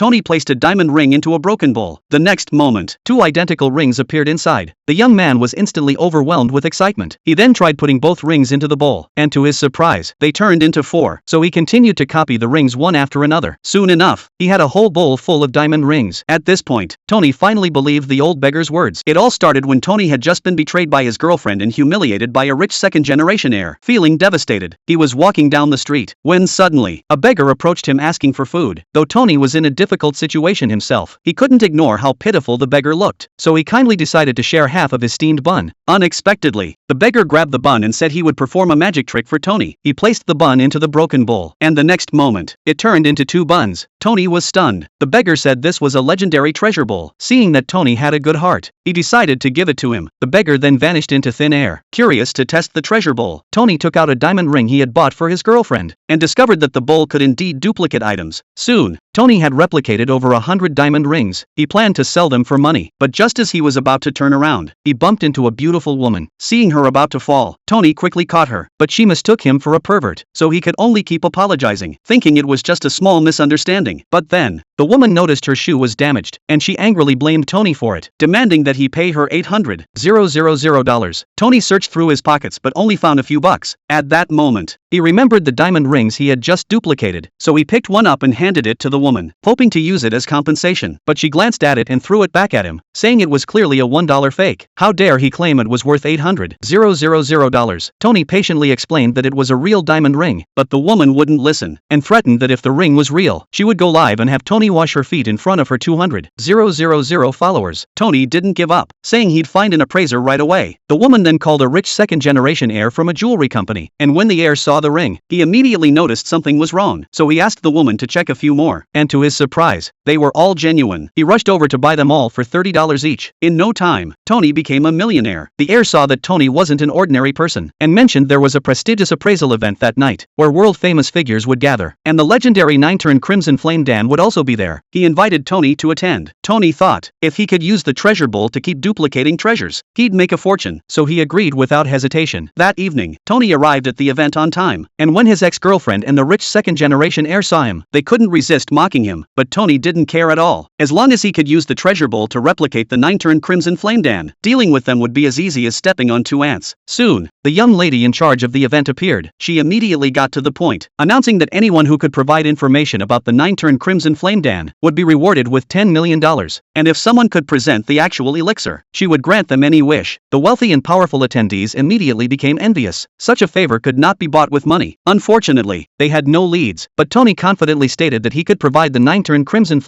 Tony placed a diamond ring into a broken bowl. The next moment, two identical rings appeared inside. The young man was instantly overwhelmed with excitement. He then tried putting both rings into the bowl, and to his surprise, they turned into 4. So he continued to copy the rings one after another. Soon enough, he had a whole bowl full of diamond rings. At this point, Tony finally believed the old beggar's words. It all started when Tony had just been betrayed by his girlfriend and humiliated by a rich second-generation heir. Feeling devastated, he was walking down the street, when suddenly, a beggar approached him asking for food. Though Tony was in a difficult situation himself, he couldn't ignore how pitiful the beggar looked, so he kindly decided to share half of his steamed bun. Unexpectedly, the beggar grabbed the bun and said he would perform a magic trick for Tony. He placed the bun into the broken bowl, and the next moment, it turned into 2 buns. Tony was stunned. The beggar said this was a legendary treasure bowl. Seeing that Tony had a good heart, he decided to give it to him. The beggar then vanished into thin air. Curious to test the treasure bowl, Tony took out a diamond ring he had bought for his girlfriend, and discovered that the bowl could indeed duplicate items. Soon, Tony had replicated over 100 diamond rings. He planned to sell them for money, but just as he was about to turn around, he bumped into a beautiful woman. Seeing her about to fall, Tony quickly caught her, but she mistook him for a pervert, so he could only keep apologizing, thinking it was just a small misunderstanding. But then, the woman noticed her shoe was damaged, and she angrily blamed Tony for it, demanding that he pay her $800,000. Tony searched through his pockets but only found a few bucks. At that moment, he remembered the diamond rings he had just duplicated, so he picked one up and handed it to the woman, hoping to use it as compensation. But she glanced at it and threw it back at him, saying it was clearly a $1 fake. How dare he claim it was worth $800,000? Tony patiently explained that it was a real diamond ring, but the woman wouldn't listen, and threatened that if the ring was real, she would go live and have Tony wash her feet in front of her 200,000 followers. Tony didn't give up, saying he'd find an appraiser right away. The woman then called a rich second-generation heir from a jewelry company, and when the heir saw the ring, he immediately noticed something was wrong, so he asked the woman to check a few more, and to his surprise, they were all genuine. He rushed over to buy them all for $30 each. In no time, Tony became a millionaire. The heir saw that Tony wasn't an ordinary person, and mentioned there was a prestigious appraisal event that night, where world-famous figures would gather, and the legendary 9-turn Crimson Flame Dan would also be there. He invited Tony to attend. Tony thought, if he could use the treasure bowl to keep duplicating treasures, he'd make a fortune, so he agreed without hesitation. That evening, Tony arrived at the event on time, and when his ex-girlfriend and the rich second-generation heir saw him, they couldn't resist mocking him, but Tony didn't care at all. As long as he could use the treasure bowl to replicate the 9-turn Crimson Flame Dan, dealing with them would be as easy as stepping on 2 ants. Soon, the young lady in charge of the event appeared. She immediately got to the point, announcing that anyone who could provide information about the 9-turn Crimson Flame Dan would be rewarded with $10 million, and if someone could present the actual elixir, she would grant them any wish. The wealthy and powerful attendees immediately became envious. Such a favor could not be bought with money. Unfortunately, they had no leads, but Tony confidently stated that he could provide the 9-turn Crimson